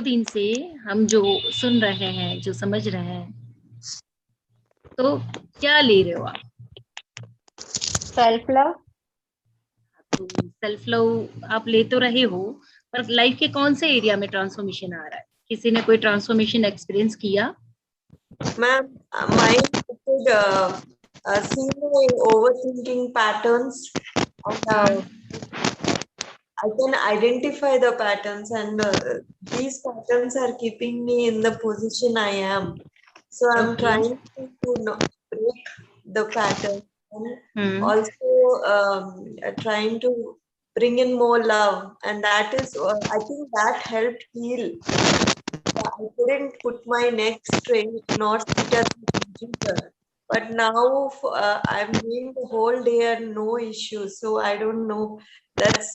दिन से हम जो सुन रहे हैं, जो समझ रहे हैं, तो क्या ले रहे हो आप? Self love. तो सेल्फ लव आप ले तो रहे हो, पर लाइफ के कौन से एरिया में ट्रांसफॉर्मेशन आ रहा है? किसी ने कोई ट्रांसफॉर्मेशन एक्सपीरियंस किया? Ma'am, mine could see my overthinking patterns, and I can identify the patterns, and these patterns are keeping me in the position I am. So I'm Okay. trying to break the pattern, and Hmm. also trying to bring in more love, and that is, I think that helped heal. I couldn't put my neck straight, nor sit at the computer. But now I'm doing the whole day and no issues. So I don't know. That's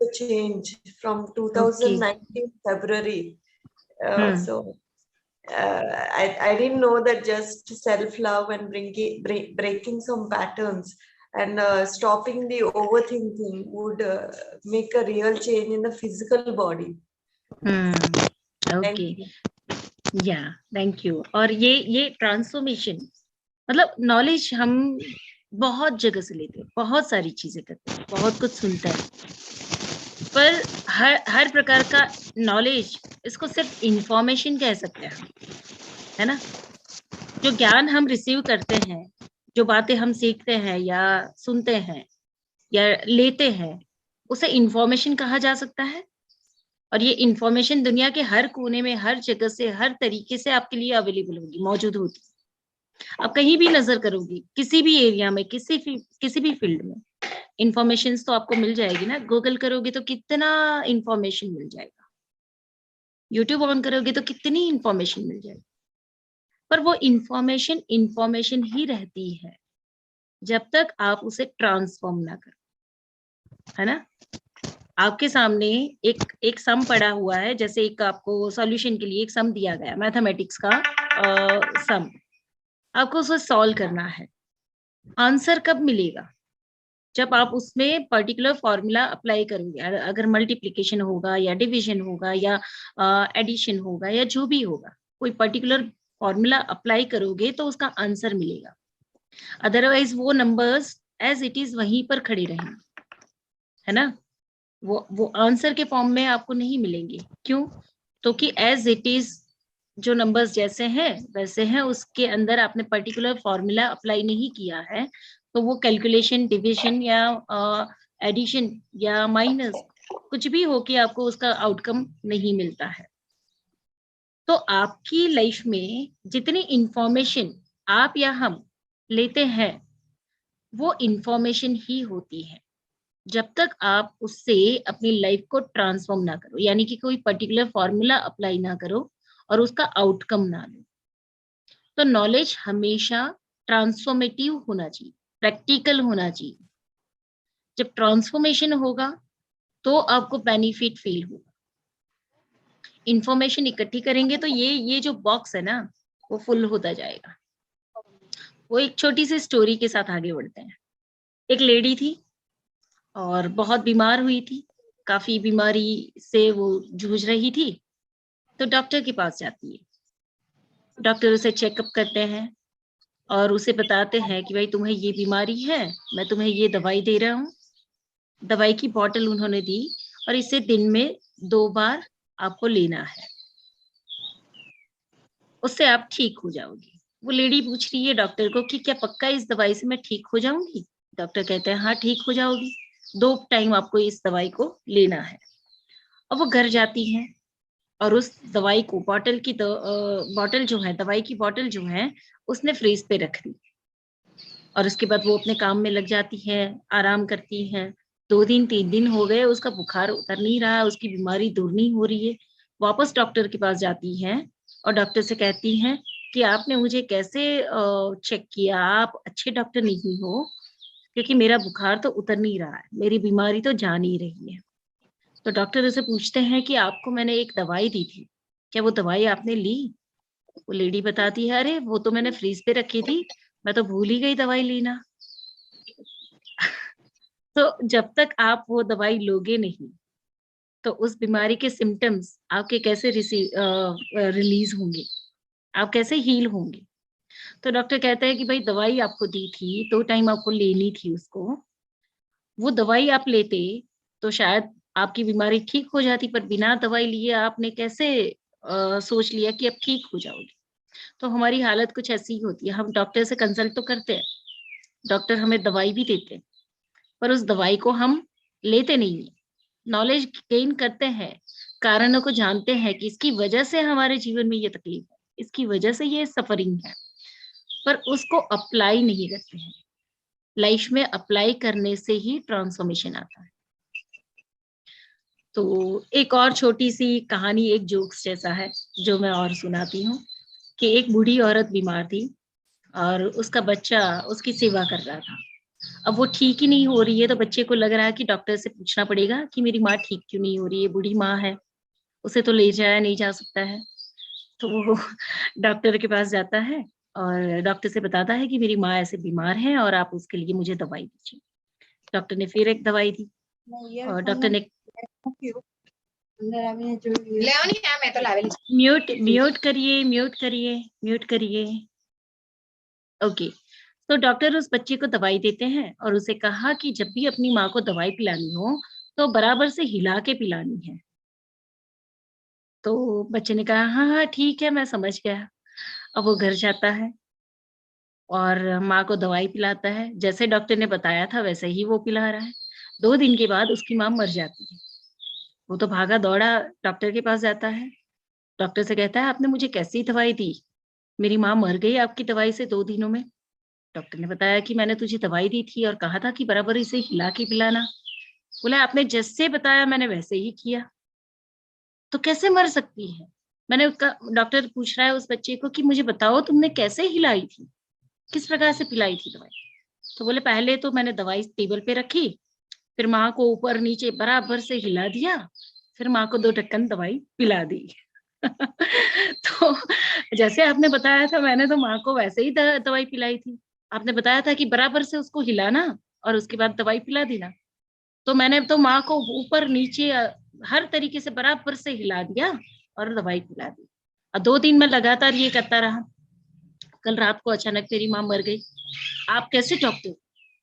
a change from Okay. 2019 February. Hmm. I didn't know that just self-love and breaking some patterns and stopping the overthinking would make a real change in the physical body. Okay, या thank you. और ये transformation मतलब knowledge हम बहुत जगह से लेते हैं, बहुत सारी चीजें करते हैं, बहुत कुछ सुनते हैं, पर हर प्रकार का नॉलेज, इसको सिर्फ इंफॉर्मेशन कह सकते हैं हम, है ना? जो ज्ञान हम रिसीव करते हैं, जो बातें हम सीखते हैं या सुनते हैं या लेते हैं, उसे इंफॉर्मेशन कहा जा सकता है। और ये इंफॉर्मेशन दुनिया के हर कोने में, हर जगह से, हर तरीके से आपके लिए अवेलेबल होगी, मौजूद होगी। आप कहीं भी नजर करोगी, किसी भी एरिया में, किसी भी फील्ड में, इंफॉर्मेशन तो आपको मिल जाएगी ना। गूगल करोगे तो कितना इंफॉर्मेशन मिल जाएगा, यूट्यूब ऑन करोगे तो कितनी इंफॉर्मेशन मिल जाएगी। पर वो इंफॉर्मेशन ही रहती है जब तक आप उसे ट्रांसफॉर्म ना करो, है ना? आपके सामने एक सम पड़ा हुआ है, जैसे एक आपको सॉल्यूशन के लिए एक सम दिया गया, मैथमेटिक्स का सम, आपको उसे सॉल्व करना है। आंसर कब मिलेगा? जब आप उसमें पर्टिकुलर फॉर्मूला अप्लाई करोगे। अगर मल्टीप्लिकेशन होगा या डिवीजन होगा या एडिशन होगा या जो भी होगा, कोई पर्टिकुलर फॉर्मूला अप्लाई करोगे तो उसका आंसर मिलेगा। अदरवाइज वो नंबर्स एज इट इज वहीं पर खड़े रहेंगे, है ना? वो आंसर के फॉर्म में आपको नहीं मिलेंगे। क्यों? तो कि एज इट इज जो नंबर्स जैसे हैं वैसे हैं, उसके अंदर आपने पर्टिकुलर फॉर्मूला अप्लाई नहीं किया है, तो वो कैलकुलेशन, डिविजन या एडिशन या माइनस कुछ भी हो के आपको उसका आउटकम नहीं मिलता है। तो आपकी लाइफ में जितनी इंफॉर्मेशन आप या हम लेते हैं, वो इंफॉर्मेशन ही होती है जब तक आप उससे अपनी लाइफ को ट्रांसफॉर्म ना करो, यानी कि कोई पर्टिकुलर फॉर्मूला अप्लाई ना करो और उसका आउटकम ना लो। तो नॉलेज हमेशा ट्रांसफॉर्मेटिव होना चाहिए, प्रैक्टिकल होना चाहिए। जब ट्रांसफॉर्मेशन होगा तो आपको बेनिफिट फील होगा। इंफॉर्मेशन इकट्ठी करेंगे तो ये जो बॉक्स है ना, वो फुल होता जाएगा। वो एक छोटी सी स्टोरी के साथ आगे बढ़ते हैं। एक लेडी थी और बहुत बीमार हुई थी, काफी बीमारी से वो जूझ रही थी। तो डॉक्टर के पास जाती है, डॉक्टर उसे चेकअप करते हैं और उसे बताते हैं कि भाई तुम्हें ये बीमारी है, मैं तुम्हें ये दवाई दे रहा हूँ। दवाई की बोतल उन्होंने दी और इसे दिन में 2 बार आपको लेना है, उससे आप ठीक हो जाओगी। वो लेडी पूछ रही है डॉक्टर को कि क्या पक्का इस दवाई से मैं ठीक हो जाऊंगी? डॉक्टर कहते हैं हाँ ठीक हो जाओगी, 2 टाइम आपको इस दवाई को लेना है। अब वो घर जाती हैं और उस दवाई को बॉटल जो है, दवाई की बॉटल जो है, उसने फ्रीज पे रख दी। और उसके बाद वो अपने काम में लग जाती है, आराम करती है। 2 दिन 3 दिन हो गए, उसका बुखार उतर नहीं रहा, उसकी बीमारी दूर नहीं हो रही है। वापस डॉक्टर के पास जाती हैं और डॉक्टर से कहती हैं कि आपने मुझे कैसे चेक किया? आप अच्छे डॉक्टर नहीं हो, क्योंकि मेरा बुखार तो उतर नहीं रहा है, मेरी बीमारी तो जा नहीं रही है। तो डॉक्टर उसे पूछते हैं कि आपको मैंने एक दवाई दी थी, क्या वो दवाई आपने ली? वो लेडी बताती है अरे वो तो मैंने फ्रीज पे रखी थी, मैं तो भूल ही गई दवाई लेना। तो जब तक आप वो दवाई लोगे नहीं, तो उस बीमारी के सिम्टम्स आपके कैसे रिलीज होंगे, आप कैसे हील होंगे। तो डॉक्टर कहता है कि भाई दवाई आपको दी थी, 2 टाइम आपको लेनी थी उसको। वो दवाई आप लेते तो शायद आपकी बीमारी ठीक हो जाती, पर बिना दवाई लिए आपने कैसे सोच लिया कि अब ठीक हो जाओगे। तो हमारी हालत कुछ ऐसी ही होती है, हम डॉक्टर से कंसल्ट तो करते हैं, डॉक्टर हमें दवाई भी देते हैं, पर उस दवाई को हम लेते नहीं हैं। नॉलेज गेन करते हैं, कारणों को जानते हैं कि इसकी वजह से हमारे जीवन में ये तकलीफ है, इसकी वजह से ये सफरिंग है, पर उसको अप्लाई नहीं करते हैं। लाइफ में अप्लाई करने से ही ट्रांसफॉर्मेशन आता है। तो एक और छोटी सी कहानी, एक जोक्स जैसा है जो मैं और सुनाती हूँ, कि एक बूढ़ी औरत बीमार थी और उसका बच्चा उसकी सेवा कर रहा था। अब वो ठीक ही नहीं हो रही है, तो बच्चे को लग रहा है कि डॉक्टर से पूछना पड़ेगा कि मेरी माँ ठीक क्यों नहीं हो रही है, बूढ़ी माँ है, उसे तो ले जाया नहीं जा सकता है। तो वो डॉक्टर के पास जाता है और डॉक्टर से बताता है कि मेरी माँ ऐसे बीमार है और आप उसके लिए मुझे दवाई दीजिए। डॉक्टर ने फिर एक दवाई दी और डॉक्टर ने म्यूट म्यूट करिए, म्यूट करिए, म्यूट करिए। ओके। तो डॉक्टर उस बच्चे को दवाई देते हैं और उसे कहा कि जब भी अपनी माँ को दवाई पिलानी हो तो बराबर से हिला के पिलानी है। तो बच्चे ने कहा हाँ हाँ ठीक है, मैं समझ गया। अब वो घर जाता है और माँ को दवाई पिलाता है, जैसे डॉक्टर ने बताया था वैसे ही वो पिला रहा है। 2 दिन के बाद उसकी माँ मर जाती है। वो तो भागा दौड़ा डॉक्टर के पास जाता है, डॉक्टर से कहता है आपने मुझे कैसी दवाई दी, मेरी माँ मर गई आपकी दवाई से 2 दिनों में। डॉक्टर ने बताया कि मैंने तुझे दवाई दी थी और कहा था कि बराबर इसे हिला के पिलाना। बोला आपने जैसे बताया मैंने वैसे ही किया, तो कैसे मर सकती है। मैंने उसका डॉक्टर पूछ रहा है उस बच्चे को कि मुझे बताओ तुमने कैसे हिलाई थी, किस प्रकार से पिलाई थी दवाई। तो बोले पहले तो मैंने दवाई टेबल पे रखी, फिर माँ को ऊपर नीचे बराबर से हिला दिया, फिर माँ को 2 ढक्कन दवाई पिला दी। तो जैसे आपने बताया था मैंने तो माँ को वैसे ही दवाई पिलाई थी। आपने बताया था कि बराबर से उसको हिलाना और उसके बाद दवाई पिला देना। तो मैंने तो माँ को ऊपर नीचे हर तरीके से बराबर से हिला दिया और दवाई पिला दी। और 2 दिन में लगातार ये करता रहा। कल रात को अचानक मेरी माँ मर गई। आप कैसे डॉक्टर,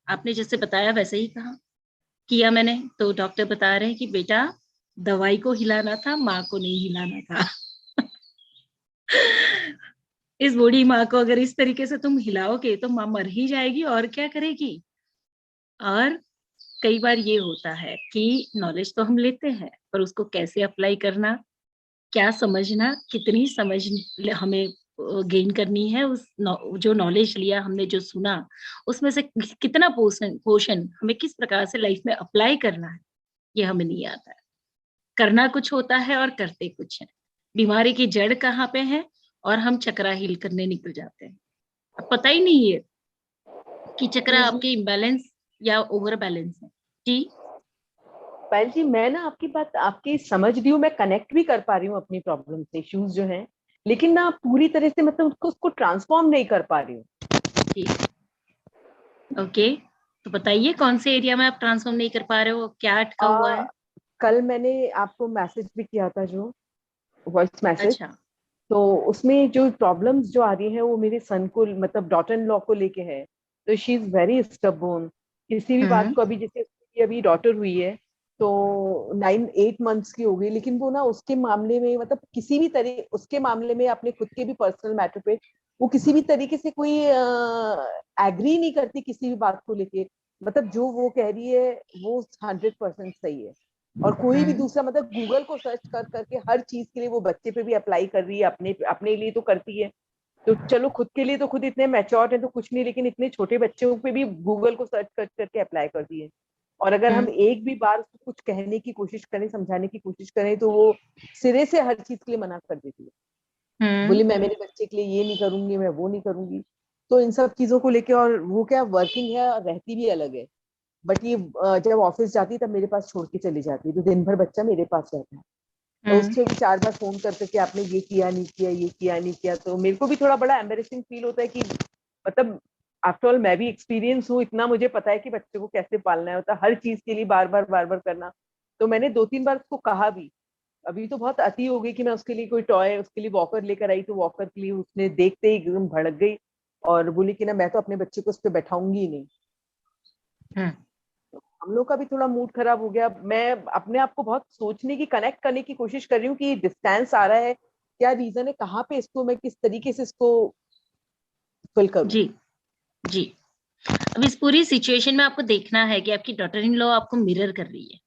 आपने जैसे बताया वैसे ही कहा किया मैंने। तो डॉक्टर बता रहे हैं कि बेटा दवाई को हिलाना था, माँ को नहीं हिलाना था। इस बूढ़ी माँ को अगर इस तरीके से तुम हिलाओगे तो माँ मर ही जाएगी और क्या करेगी। और कई बार ये होता है कि नॉलेज तो हम लेते हैं पर उसको कैसे अप्लाई करना, क्या समझना, कितनी समझ हमें गेन करनी है, जो नॉलेज लिया हमने, जो सुना उसमें से कितना पोर्शन पोर्शन हमें किस प्रकार से लाइफ में अप्लाई करना है, ये हमें नहीं आता है। करना कुछ होता है और करते कुछ है। बीमारी की जड़ कहाँ पे है और हम चक्रा हील करने निकल जाते हैं। अब पता ही नहीं है कि चक्रा आपके इम्बैलेंस या ओवर बैलेंस है। जी पायल जी, मैं ना आपकी बात आपकी समझ रही हूँ, मैं कनेक्ट भी कर पा रही हूँ अपनी प्रॉब्लम से, इश्यूज जो हैं, लेकिन ना पूरी तरह से मतलब उसको ट्रांसफॉर्म नहीं कर पा रही हूँ। जी ओके, तो बताइए कौन से एरिया में आप ट्रांसफॉर्म नहीं कर पा रहे हो, क्या अटका हुआ है। कल मैंने आपको मैसेज भी किया था, जो वॉइस मैसेज, अच्छा। तो उसमें जो प्रॉब्लम्स जो आ रही है वो मेरे सन को, मतलब डॉटर इन लॉ को लेके है। तो शी इज वेरी स्टबर्न किसी भी बात को। अभी जैसे उसकी अभी डॉटर हुई है तो 9-8 मंथ्स की हो गई, लेकिन वो ना उसके मामले में, मतलब किसी भी तरह उसके मामले में, अपने खुद के भी पर्सनल मैटर पे वो किसी भी तरीके से कोई एग्री नहीं करती किसी भी बात को लेके। मतलब जो वो कह रही है वो 100% सही है। और कोई भी दूसरा, मतलब गूगल को सर्च कर करके हर चीज के लिए वो बच्चे पे भी अप्लाई कर रही है, अपने अपने लिए तो करती है। तो चलो खुद के लिए तो खुद इतने मैच्योर है तो कुछ नहीं, लेकिन इतने छोटे बच्चों पे भी गूगल को सर्च कर करके अप्लाई कर दिए। और अगर हम एक भी बार उसको कुछ कहने की कोशिश करें, समझाने की कोशिश करें, तो वो सिरे से हर चीज के लिए मना कर देती है। बोली मैं मेरे बच्चे के लिए ये नहीं करूंगी, मैं वो नहीं करूंगी। तो इन सब चीजों को लेके, और वो क्या वर्किंग है और रहती भी अलग है, बट ये जब ऑफिस जाती है तब मेरे पास छोड़ के चली जाती है, तो दिन भर बच्चा मेरे पास रहता है। तो उससे भी 4 बार फोन कर करके आपने ये किया नहीं किया, ये किया नहीं किया। तो मेरे को भी थोड़ा बड़ा एम्बेरेसिंग फील होता है कि मतलब आफ्टर ऑल मैं भी एक्सपीरियंस हूँ, इतना मुझे पता है कि बच्चे को कैसे पालना है। होता हर चीज के लिए बार बार करना, तो मैंने 2-3 बार उसको कहा भी, अभी तो बहुत अति हो गई कि मैं उसके लिए कोई टॉय, उसके लिए वॉकर लेकर आई, तो वॉकर के लिए उसने देखते ही एकदम भड़क गई और बोली कि ना मैं तो अपने बच्चे को उस पर बैठाऊंगी ही नहीं। हम लोग का भी थोड़ा मूड खराब हो गया। मैं अपने आप को बहुत सोचने की, कनेक्ट करने की कोशिश कर रही हूँ कि डिस्टेंस आ रहा है, क्या रीजन है, कहाँ पे इसको मैं किस तरीके से इसको फिल करूँ। जी जी। अब इस पूरी सिचुएशन में आपको देखना है कि आपकी डॉटर इन लॉ आपको मिरर कर रही है।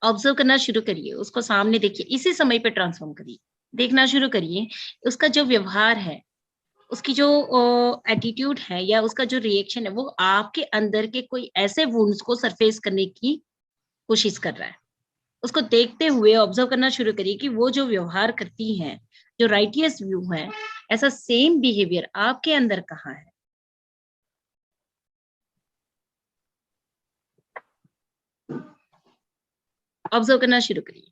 ऑब्जर्व करना शुरू करिए, उसको सामने देखिए, इसी समय पे ट्रांसफॉर्म करिए, देखना शुरू करिए उसका जो व्यवहार है, उसकी जो एटीट्यूड है या उसका जो रिएक्शन है, वो आपके अंदर के कोई ऐसे वुंड्स को सरफेस करने की कोशिश कर रहा है। उसको देखते हुए ऑब्जर्व करना शुरू करिए कि वो जो व्यवहार करती हैं, जो राइटियस व्यू है, ऐसा सेम बिहेवियर आपके अंदर कहाँ है। ऑब्जर्व करना शुरू करिए।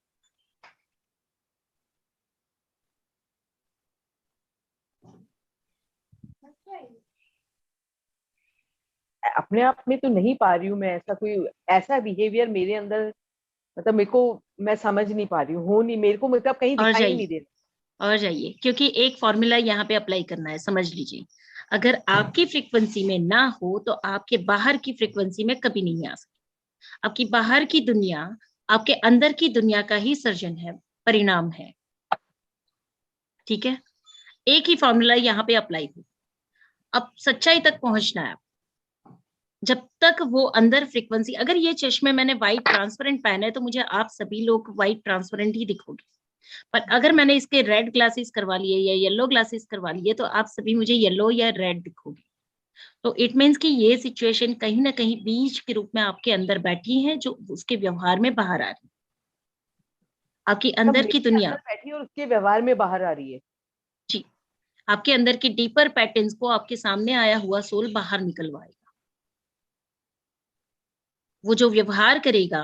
अपने आप में तो नहीं पा रही हूँ मैं ऐसा कोई, ऐसा बिहेवियर मेरे अंदर, मतलब मेरे को, मैं समझ नहीं पा रही हूँ, हो नहीं मेरे को, मतलब कहीं और दिखाई नहीं जाइए, दे रहा। और जाइए, क्योंकि एक फॉर्मूला यहाँ पे अप्लाई करना है, समझ लीजिए। अगर आपकी फ्रीक्वेंसी में ना हो तो आपके बाहर की फ्रीक्वेंसी में कभी नहीं आ सकती। आपकी बाहर की दुनिया आपके अंदर की दुनिया का ही सर्जन है, परिणाम है। ठीक है, एक ही फॉर्मूला यहाँ पे अप्लाई हो। अब सच्चाई तक पहुंचना है। जब तक वो अंदर फ्रीक्वेंसी, अगर ये चश्मे मैंने व्हाइट ट्रांसपेरेंट पहने हैं तो मुझे आप सभी लोग व्हाइट ट्रांसपेरेंट ही दिखोगे, पर अगर मैंने इसके रेड ग्लासेस करवा लिए या येलो ग्लासेस करवा लिए तो आप सभी मुझे येलो या रेड दिखोगे। तो इट मीन्स कि ये सिचुएशन कहीं ना कहीं बीज के रूप में आपके अंदर बैठी है, जो उसके व्यवहार में बाहर आ रही है। आपकी अब अंदर की मेरे दुनिया, अंदर बैठी है और उसके व्यवहार में बाहर आ रही है। जी, आपके अंदर की डीपर पैटर्न्स को आपके सामने आया हुआ सोल बाहर निकलवाएगा। वो जो व्यवहार करेगा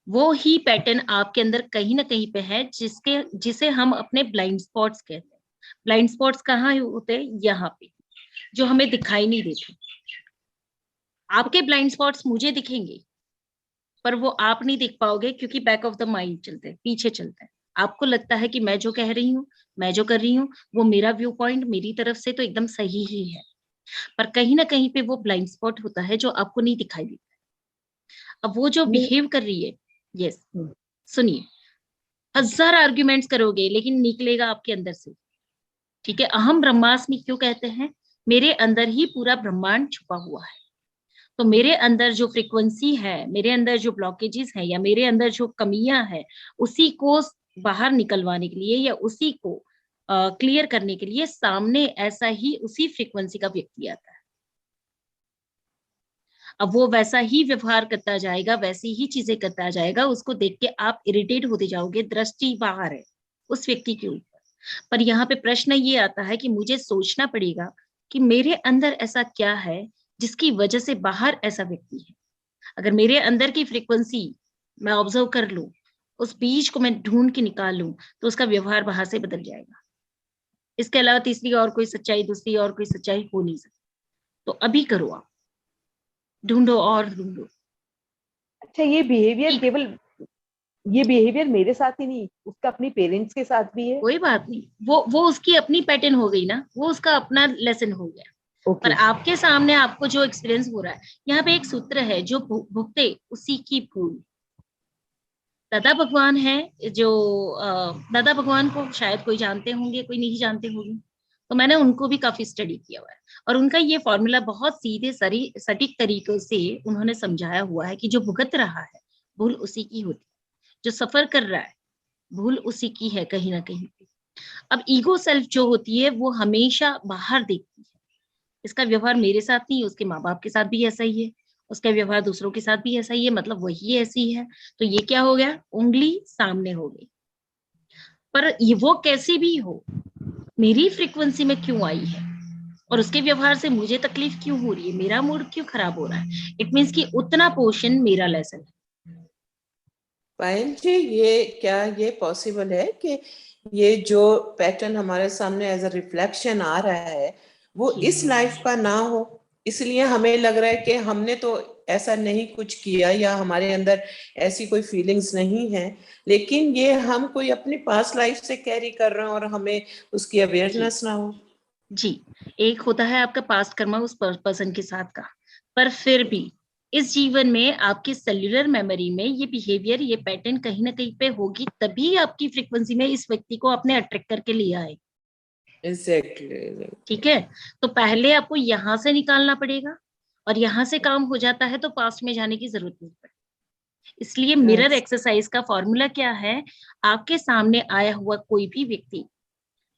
वो ही पैटर्न आपके अंदर कहीं ना कहीं पे है, जिसे हम अपने ब्लाइंड स्पॉट्स कहते हैं। ब्लाइंड स्पॉट्स कहाँ होते हैं? यहाँ पे, जो हमें दिखाई नहीं देते। आपके ब्लाइंड स्पॉट्स मुझे दिखेंगे पर वो आप नहीं देख पाओगे, क्योंकि बैक ऑफ द माइंड चलते हैं, पीछे चलते हैं। आपको लगता है कि मैं जो कह रही हूँ, मैं जो कर रही हूँ, वो मेरा व्यू पॉइंट मेरी तरफ से तो एकदम सही ही है, पर कहीं ना कहीं पे वो ब्लाइंड स्पॉट होता है जो आपको नहीं दिखाई देता। अब वो जो नहीं। बिहेव कर रही है, यस, सुनिए, 1000 आर्ग्यूमेंट्स करोगे लेकिन निकलेगा आपके अंदर से। ठीक है, अहम ब्रह्मास्मि क्यों कहते हैं? मेरे अंदर ही पूरा ब्रह्मांड छुपा हुआ है। तो मेरे अंदर जो फ्रीक्वेंसी है, मेरे अंदर जो ब्लॉकेजेस है, या मेरे अंदर जो कमियां है, उसी को बाहर निकलवाने के लिए या उसी को क्लियर करने के लिए सामने ऐसा ही उसी फ्रीक्वेंसी का व्यक्ति आता है। अब वो वैसा ही व्यवहार करता जाएगा, वैसी ही चीजें करता जाएगा, उसको देख के आप इरिटेट होते जाओगे, दृष्टि बाहर है उस व्यक्ति के ऊपर। पर यहाँ पे प्रश्न ये आता है कि मुझे सोचना पड़ेगा कि मेरे अंदर ऐसा क्या है जिसकी वजह से बाहर ऐसा व्यक्ति है। अगर मेरे अंदर की फ्रीक्वेंसी मैं ऑब्जर्व कर लूं, उस बीज को मैं ढूंढ के निकाल लूं, तो उसका व्यवहार बाहर से बदल जाएगा। इसके अलावा तीसरी और कोई सच्चाई, दूसरी और कोई सच्चाई हो नहीं सकती। तो अभी करो, आप ढूंढो और ढूंढो। अच्छा, ये बिहेवियर ठीक, केवल, ये बिहेवियर मेरे साथ ही नहीं, उसका अपने पेरेंट्स के साथ भी है। कोई बात नहीं, वो उसकी अपनी पैटर्न हो गई ना, वो उसका अपना लेसन हो गया। पर ओके। आपके सामने आपको जो एक्सपीरियंस हो रहा है, यहाँ पे एक सूत्र है, जो भुगते उसी की भूल। दादा भगवान है, जो दादा भगवान को शायद कोई जानते होंगे, कोई नहीं जानते होंगे, तो मैंने उनको भी काफी स्टडी किया हुआ है। और उनका ये फॉर्मूला बहुत सीधे सटीक तरीके से उन्होंने समझाया हुआ है कि जो भुगत रहा है भूल उसी की होती है, जो सफर कर रहा है भूल उसी की है कहीं ना कहीं पे। अब ईगो सेल्फ जो होती है वो हमेशा बाहर देखती है। इसका व्यवहार मेरे साथ नहीं, उसके माँ बाप के साथ भी ऐसा ही है, उसका व्यवहार दूसरों के साथ भी ऐसा ही है, मतलब वही ऐसी है। तो ये क्या हो गया? उंगली सामने हो गई। पर ये वो कैसे भी हो, मेरी फ्रीक्वेंसी में क्यों आई है और उसके व्यवहार से मुझे तकलीफ क्यों हो रही है, मेरा मूड क्यों खराब हो रहा है, इट मीन्स कि उतना पोर्शन मेरा लेसन है। पायल जी, ये क्या ये पॉसिबल है कि ये जो पैटर्न हमारे सामने एज अ रिफ्लेक्शन आ रहा है वो इस लाइफ का ना हो, इसलिए हमें लग रहा है कि हमने तो ऐसा नहीं कुछ किया या हमारे अंदर ऐसी कोई फीलिंग्स नहीं है, लेकिन ये हम कोई अपनी पास्ट लाइफ से कैरी कर रहे हैं और हमें उसकी अवेयरनेस ना हो। जी, एक होता है आपका पास्ट कर्मा उस पर्सन के साथ का, पर फिर भी इस जीवन में आपकी सेल्युलर मेमोरी में ये बिहेवियर, ये पैटर्न कहीं ना कहीं पे होगी, तभी आपकी फ्रीक्वेंसी में इस व्यक्ति को आपने अट्रैक्ट करके लिया है। एग्जैक्टली। ठीक है, तो पहले आपको यहाँ से निकालना पड़ेगा, और यहाँ से काम हो जाता है तो पास्ट में जाने की जरूरत नहीं पड़ती। इसलिए मिरर एक्सरसाइज का फॉर्मूला क्या है, आपके सामने आया हुआ कोई भी व्यक्ति,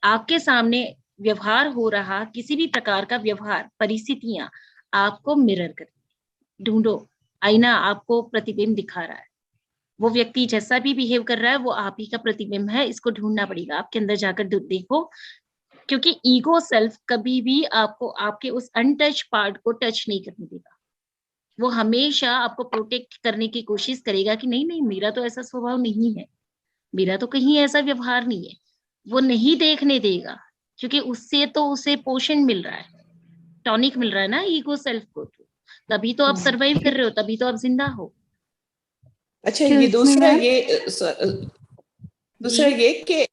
आपके सामने व्यवहार हो रहा किसी भी प्रकार का व्यवहार, परिस्थितियां आपको मिरर कर ढूंढो। आईना आपको प्रतिबिंब दिखा रहा है, वो व्यक्ति जैसा भी बिहेव कर रहा है वो आप ही का प्रतिबिंब है। इसको ढूंढना पड़ेगा, आपके अंदर जाकर देखो, क्योंकि ईगो सेल्फ कभी भी आपको आपके उस अनटच पार्ट को टच नहीं करने देगा। वो हमेशा आपको प्रोटेक्ट करने की कोशिश करेगा कि नहीं नहीं, मेरा तो ऐसा स्वभाव नहीं है, मेरा तो कहीं ऐसा व्यवहार नहीं है। वो नहीं देखने देगा, क्योंकि उससे तो उसे पोषण मिल रहा है, टॉनिक मिल रहा है ना ईगो सेल्फ को। तो तभी तो आप सरवाइव कर रहे हो, तभी तो आप जिंदा हो। अच्छा, ये दूसरा ये कि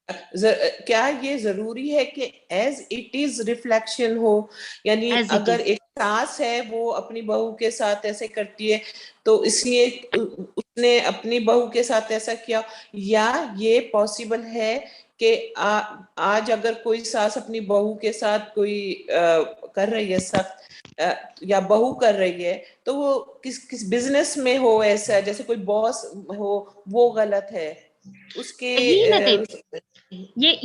क्या ये जरूरी है कि एज इट इज रिफ्लेक्शन हो, यानी अगर एक सास है वो अपनी बहू के साथ ऐसे करती है तो इसलिए उसने अपनी बहू के साथ ऐसा किया, या ये पॉसिबल है कि आज अगर कोई सास अपनी बहू के साथ कोई कर रही है सख्त या बहू कर रही है, तो वो किस बिजनेस में हो ऐसा, जैसे कोई बॉस हो, वो गलत है उसके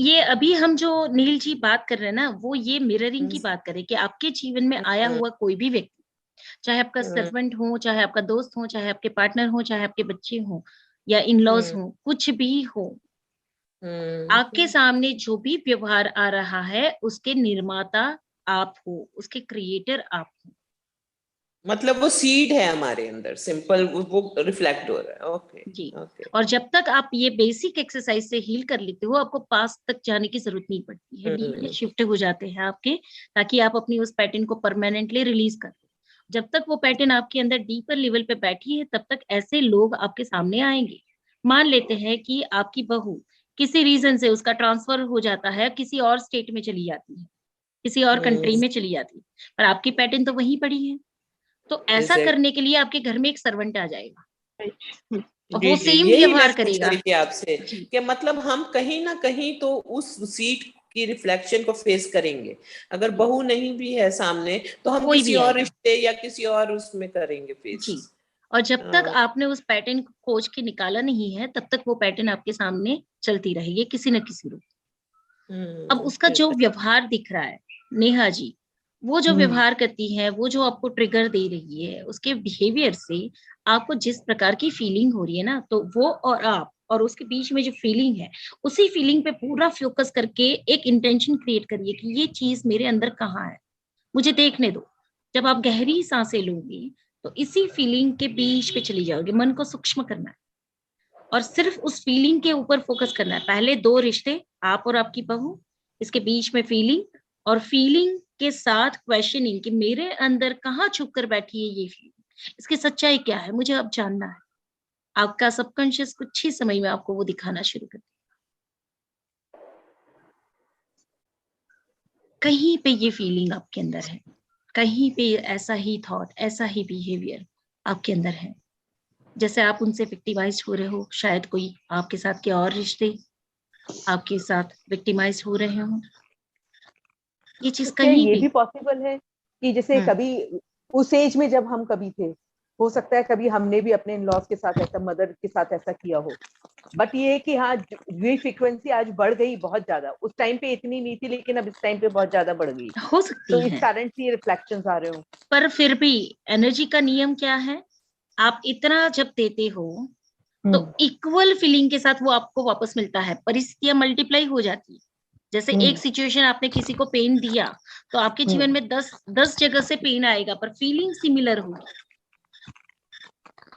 ये अभी हम जो नील जी बात कर रहे हैं ना, वो ये मिररिंग की बात करें कि आपके जीवन में आया हुआ कोई भी व्यक्ति, चाहे आपका सर्वेंट हो, चाहे आपका दोस्त हो, चाहे आपके पार्टनर हो, चाहे आपके बच्चे हो या इन लॉज हो, कुछ भी हो, आपके सामने जो भी व्यवहार आ रहा है उसके निर्माता आप हो, उसके क्रिएटर आप हो। मतलब वो सीड है हमारे अंदर, सिंपल, वो रिफ्लेक्ट हो रहा है। ओके जी। और जब तक आप ये बेसिक एक्सरसाइज से हील कर लेते हो, आपको पास्ट तक जाने की जरूरत नहीं पड़ती है। डीपली शिफ्ट हो जाते हैं आपके, ताकि आप अपनी उस पैटर्न को परमानेंटली रिलीज कर दो। जब तक वो पैटर्न आपके अंदर डीपर लेवल पे बैठी है, तब तक ऐसे लोग आपके सामने आएंगे। मान लेते हैं कि आपकी बहू किसी रीजन से उसका ट्रांसफर हो जाता है, किसी और स्टेट में चली जाती है, किसी और कंट्री में चली जाती है, पर आपकी पैटर्न तो वहीं पड़ी है। तो ऐसा करने के लिए आपके घर में एक सर्वेंट आ जाएगा, वो सेम व्यवहार करेगा आपसे, कि मतलब हम कहीं ना कहीं तो उस सीट की रिफ्लेक्शन को फेस करेंगे। अगर बहू नहीं भी है सामने तो हम किसी और रिश्ते या किसी और उसमें करेंगे फेस। जी। और जब तक आपने उस पैटर्न को खोज के निकाला नहीं है, तब तक वो पैटर्न आपके सामने चलती रहेगी किसी न किसी रूप। अब उसका जो व्यवहार दिख रहा है नेहा जी, वो जो व्यवहार करती है, वो जो आपको ट्रिगर दे रही है, उसके बिहेवियर से आपको जिस प्रकार की फीलिंग हो रही है ना, तो वो और आप और उसके बीच में जो फीलिंग है, उसी फीलिंग पे पूरा फोकस करके एक इंटेंशन क्रिएट करिए कि ये चीज मेरे अंदर कहाँ है, मुझे देखने दो। जब आप गहरी सांसें लोगे तो इसी फीलिंग के बीच पे चली जाओगे। मन को सूक्ष्म करना है और सिर्फ उस फीलिंग के ऊपर फोकस करना है। पहले दो रिश्ते, आप और आपकी बहू, इसके बीच में फीलिंग, और फीलिंग के साथ क्वेश्चनिंग कि मेरे अंदर कहाँ छुप कर बैठी है ये फीलिंग, इसकी सच्चाई क्या है, मुझे अब जानना है। आपका सबकॉन्शियस कुछ ही समय में आपको वो दिखाना शुरू कर देगा। कहीं पे ये फीलिंग आपके अंदर है, कहीं पे ऐसा ही थॉट, ऐसा ही बिहेवियर आपके अंदर है। जैसे आप उनसे विक्टिमाइज हो रहे हो, शायद कोई आपके साथ के और रिश्ते आपके साथ विक्टिमाइज हो रहे हो। ये चीज कहीं ये भी पॉसिबल है कि जैसे कभी उस एज में जब हम कभी थे, हो सकता है कभी हमने भी अपने इन-लॉज के साथ ऐसा, मदर के साथ ऐसा किया हो। बट ये है कि हाँ, ये फ्रीक्वेंसी आज बढ़ गई बहुत ज्यादा। उस टाइम पे इतनी नहीं थी, लेकिन अब इस टाइम पे बहुत ज्यादा बढ़ गई हो सकती तो है। इस कारण से ये रिफ्लेक्शंस आ रहे हो। पर फिर भी एनर्जी का नियम क्या है, आप इतना जब देते हो तो इक्वल फीलिंग के साथ वो आपको वापस मिलता है। परिस्थितियां मल्टीप्लाई हो जाती है। जैसे एक सिचुएशन आपने किसी को पेन दिया तो आपके जीवन में 10 जगह से पेन आएगा, पर फीलिंग सिमिलर होगी।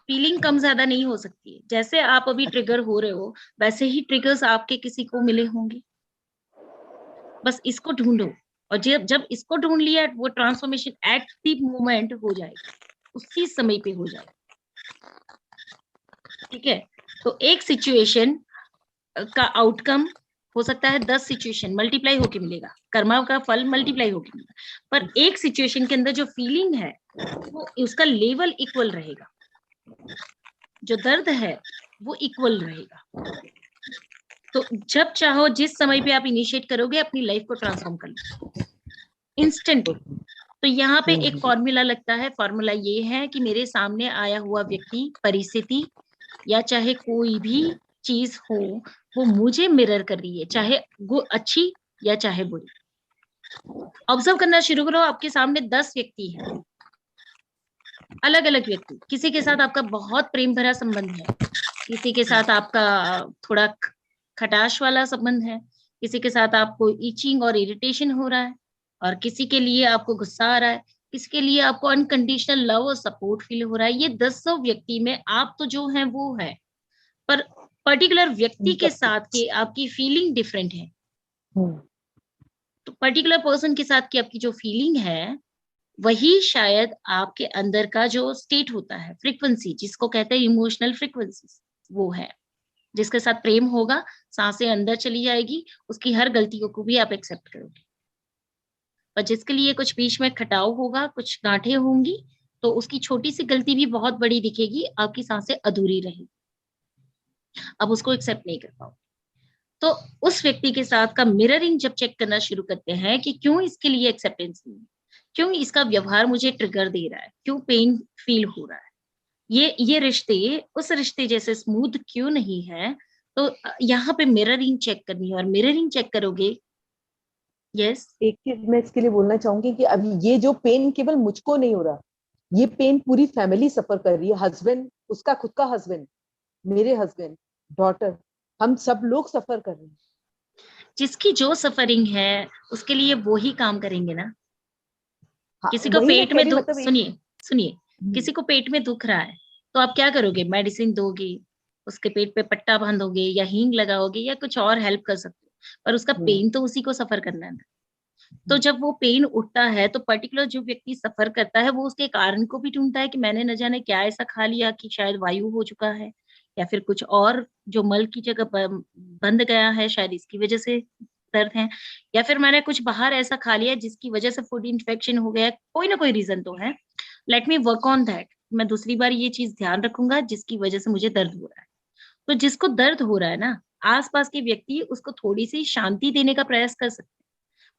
फीलिंग कम ज्यादा नहीं हो सकती है। जैसे आप अभी ट्रिगर हो रहे हो, वैसे ही ट्रिगर्स आपके किसी को मिले होंगे। बस इसको ढूंढो, और जब इसको ढूंढ लिया, वो ट्रांसफॉर्मेशन एट द मोमेंट हो जाएगा। उसी समय पे हो जाए। ठीक है, तो एक सिचुएशन का आउटकम हो सकता है 10 सिचुएशन मल्टीप्लाई होके मिलेगा, कर्मा का फल मल्टीप्लाई होके मिलेगा, पर एक सिचुएशन के अंदर जो फीलिंग है वो उसका लेवल इक्वल रहेगा, जो दर्द है वो इक्वल रहेगा। तो जब चाहो जिस समय पे आप इनिशिएट करोगे अपनी लाइफ को ट्रांसफॉर्म कर लो इंस्टेंट। तो यहाँ पे एक फॉर्मूला लगता है, फॉर्मूला ये है कि मेरे सामने आया हुआ व्यक्ति, परिस्थिति या चाहे कोई भी चीज हो वो मुझे मिरर कर रही है, चाहे वो अच्छी या चाहे बुरी। ऑब्जर्व करना शुरू करो, आपके सामने 10 व्यक्ति हैं, अलग अलग व्यक्ति। किसी के साथ आपका बहुत प्रेम भरा संबंध है, किसी के साथ आपका थोड़ा खटाश वाला संबंध है, किसी के साथ आपको ईचिंग और इरिटेशन हो रहा है, और किसी के लिए आपको गुस्सा आ रहा है, किसी के लिए आपको अनकंडीशनल लव और सपोर्ट फील हो रहा है। ये 10 व्यक्ति में आप तो जो है वो है, पर पर्टिकुलर व्यक्ति के साथ के आपकी फीलिंग डिफरेंट है। तो पर्टिकुलर पर्सन के साथ की आपकी जो फीलिंग है वही शायद आपके अंदर का जो स्टेट होता है, फ्रीक्वेंसी जिसको कहते हैं इमोशनल फ्रीक्वेंसी, वो है। जिसके साथ प्रेम होगा, सांसें अंदर चली जाएगी, उसकी हर गलतियों को भी आप एक्सेप्ट करोगे। पर जिसके लिए कुछ बीच में खटाव होगा, कुछ गांठें होंगी, तो उसकी छोटी सी गलती भी बहुत बड़ी दिखेगी, आपकी सांसें अधूरी रहेगी, अब उसको एक्सेप्ट नहीं कर पाओगे। तो उस व्यक्ति के साथ का मिररिंग जब चेक करना शुरू करते हैं कि क्यों इसके लिए एक्सेप्टेंस नहीं है, क्यों इसका व्यवहार मुझे ट्रिगर दे रहा है, क्यों पेन फील हो रहा है, ये रिश्ते उस रिश्ते जैसे स्मूथ क्यों नहीं है, तो यहाँ पे मिररिंग चेक करनी है। और मिररिंग चेक करोगे, यस एक चीज मैं इसके लिए बोलना चाहूंगी कि अभी ये जो पेन केवल मुझको नहीं हो रहा, ये पेन पूरी फैमिली सफर कर रही है। हस्बैंड, उसका खुद का हस्बैंड, मेरे हस्बैंड, डॉटर, हम सब लोग सफर कर रहे हैं। जिसकी जो सफरिंग है उसके लिए वो ही काम करेंगे ना। हाँ, किसी को पेट में दुख, मतलब सुनिए किसी को पेट में दुख रहा है तो आप क्या करोगे, मेडिसिन दोगे, उसके पेट पे पट्टा बांधोगे या हींग लगाओगे या कुछ और हेल्प कर सकते हो, पर उसका पेन तो उसी को सफर करना है ना। तो जब वो पेन उठता है तो पर्टिकुलर जो व्यक्ति सफर करता है वो उसके कारण को भी ढूंढता है कि मैंने न जाने क्या ऐसा खा लिया कि शायद वायु हो चुका है, या फिर कुछ और जो मल की जगह बंद गया है शायद इसकी वजह से दर्द है, या फिर मैंने कुछ बाहर ऐसा खा लिया जिसकी वजह से फूड इन्फेक्शन हो गया, कोई ना कोई रीजन तो है। Let me work on that, मैं दूसरी बार ये चीज ध्यान रखूंगा जिसकी वजह से मुझे दर्द हो रहा है। तो जिसको दर्द हो रहा है ना, आसपास के व्यक्ति उसको थोड़ी सी शांति देने का प्रयास कर सकते हैं,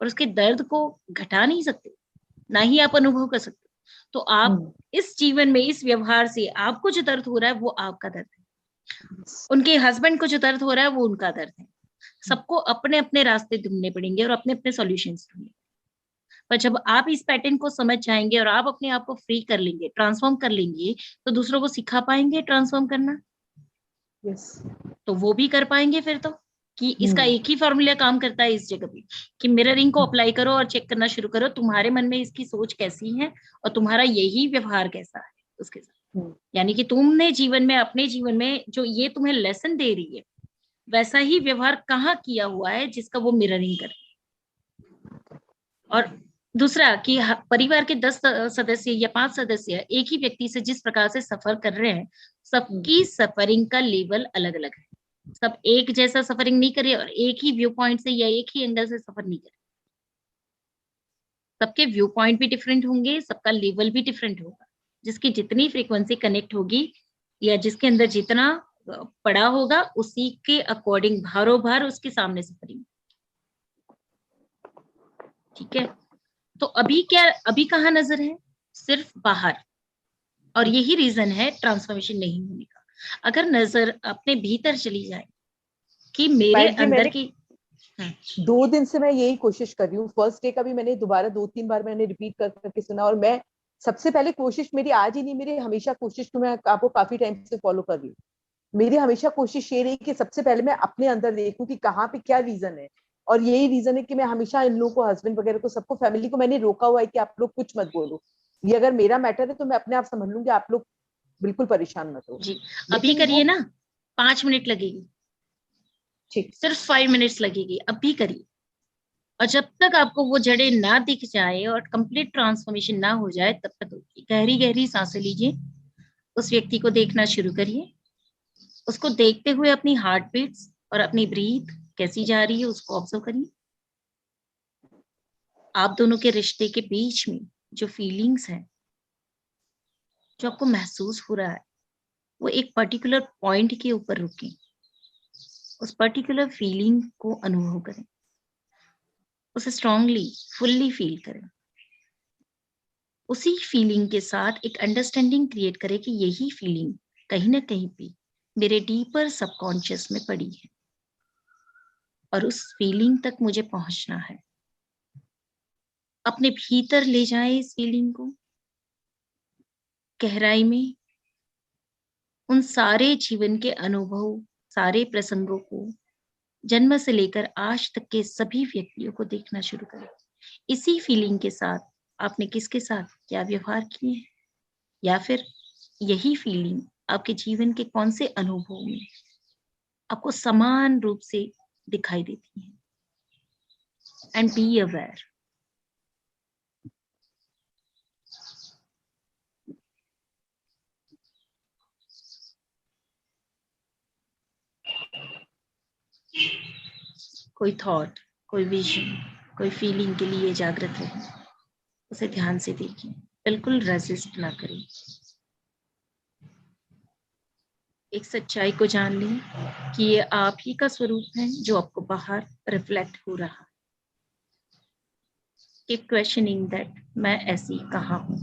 और उसके दर्द को घटा नहीं सकते, ना ही आप अनुभव कर सकते। तो आप इस जीवन में इस व्यवहार से आपको जो दर्द हो रहा है वो आपका दर्द है, उनके हस्बैंड को जो दर्द हो रहा है वो उनका दर्द है। सबको अपने अपने रास्ते ढूंढने पड़ेंगे और अपने अपने सॉल्यूशंस ढूंढने। पर जब आप इस पैटर्न को समझ जाएंगे और आप अपने आप को फ्री कर लेंगे, ट्रांसफॉर्म कर लेंगे, तो दूसरों को सिखा पाएंगे ट्रांसफॉर्म करना। यस, तो वो भी कर पाएंगे फिर तो, कि इसका एक ही फॉर्मूला काम करता है इस जगह पे, कि मिररिंग को अप्लाई करो और चेक करना शुरू करो तुम्हारे मन में इसकी सोच कैसी है और तुम्हारा यही व्यवहार कैसा है उसके साथ। यानी कि तुमने जीवन में, अपने जीवन में जो ये तुम्हें लेसन दे रही है वैसा ही व्यवहार कहाँ किया हुआ है जिसका वो मिररिंग करे। और दूसरा कि परिवार के 10 सदस्य या 5 सदस्य एक ही व्यक्ति से जिस प्रकार से सफर कर रहे हैं, सबकी सफरिंग का लेवल अलग अलग है। सब एक जैसा सफरिंग नहीं करे और एक ही व्यू पॉइंट से या एक ही एंगल से सफर नहीं करे। सबके व्यू पॉइंट भी डिफरेंट होंगे, सबका लेवल भी डिफरेंट होगा। जिसकी जितनी फ्रीक्वेंसी कनेक्ट होगी या जिसके अंदर जितना पड़ा होगा उसी के अकॉर्डिंग भारो भार उसके सामने सफरिंग। ठीक है, तो अभी कहाँ नजर है, सिर्फ बाहर। और यही रीजन है ट्रांसफॉर्मेशन नहीं होने का। अगर नजर अपने भीतर चली जाए कि मेरे अंदर की 2 दिन से मैं यही कोशिश कर रही हूँ। फर्स्ट डे का भी मैंने दोबारा 2-3 बार मैंने रिपीट करके सुना, और मैं सबसे पहले कोशिश मेरी आज ही नहीं, मेरी हमेशा कोशिश, तो मैं आपको काफी टाइम से फॉलो कर रही हूँ, मेरी हमेशा कोशिश ये रही कि सबसे पहले मैं अपने अंदर देखूं कि कहाँ पे क्या रीजन है। और यही रीजन है कि मैं हमेशा इन लोगों को, हस्बैंड वगैरह को, सबको, फैमिली को मैंने रोका हुआ है कि आप लोग कुछ मत बोलो, ये अगर मेरा मैटर है तो मैं अपने आप समझ लूंगी, आप लोग बिल्कुल परेशान मत हो जी। अभी करिए ना, 5 मिनट लगेगी, ठीक, सिर्फ 5 मिनट्स लगेगी, अभी करिए। और जब तक आपको वो जड़ें ना दिख जाए और कंप्लीट ट्रांसफॉर्मेशन ना हो जाए, तब तक गहरी गहरी सांसें लीजिए, उस व्यक्ति को देखना शुरू करिए, उसको देखते हुए अपनी हार्ट बीट्स और अपनी ब्रीथ कैसी जा रही है उसको ऑब्जर्व करिए। आप दोनों के रिश्ते के बीच में जो फीलिंग्स है, जो आपको महसूस हो रहा है, वो एक पर्टिकुलर पॉइंट के ऊपर रुके, उस पर्टिकुलर फीलिंग को अनुभव करें, उसे स्ट्रांगली फुल्ली फील करें। उसी फीलिंग के साथ एक अंडरस्टैंडिंग क्रिएट करें कि यही फीलिंग कहीं ना कहीं पे मेरे डीपर सबकॉन्शियस में पड़ी है और उस फीलिंग तक मुझे पहुंचना है। अपने भीतर ले जाएं इस फीलिंग को, गहराई में उन सारे जीवन के अनुभव, सारे प्रसंगों को, जन्म से लेकर आज तक के सभी व्यक्तियों को देखना शुरू करें। इसी फीलिंग के साथ आपने किसके साथ क्या व्यवहार किए हैं, या फिर यही फीलिंग आपके जीवन के कौन से अनुभवों में आपको समान रूप से दिखाई देती है। And be aware. कोई थॉट, कोई विजन, कोई फीलिंग के लिए जागृत रहे, उसे ध्यान से देखिए, बिल्कुल रेजिस्ट ना करें। एक सच्चाई को जान लें कि ये आप ही का स्वरूप है जो आपको बाहर रिफ्लेक्ट हो रहा है। कीप क्वेश्चनिंग दैट मैं ऐसी कहाँ हूँ।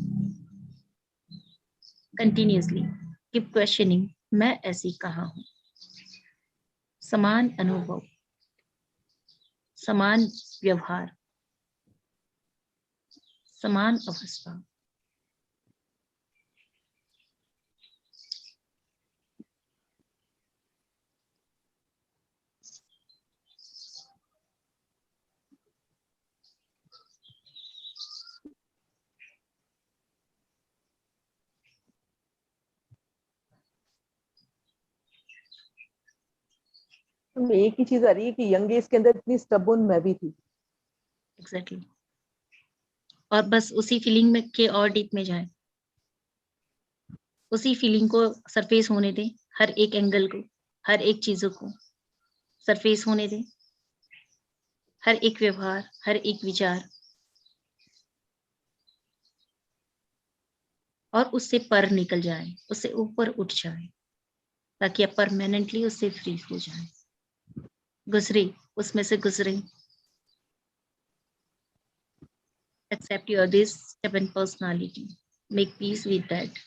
कंटिन्यूसली कीप क्वेश्चनिंग मैं ऐसी कहाँ हूँ। समान अनुभव, समान व्यवहार, समान अवस्था। तो एक ही चीज आ रही है कि यंग एज के अंदर इतनी स्टबर्न मैं भी थी। एग्जैक्टली। और बस उसी फीलिंग में के और डीप में जाएं, उसी फीलिंग को सरफेस होने दें, हर एक एंगल को, हर एक चीजों को सरफेस होने दें, हर एक व्यवहार, हर एक विचार, और उससे पर निकल जाए, उससे ऊपर उठ जाए, ताकि आप परमानेंटली उससे फ्री हो जाए। गुजरे, उसमें से गुजरे। Accept your this stubborn personality. Make peace with that.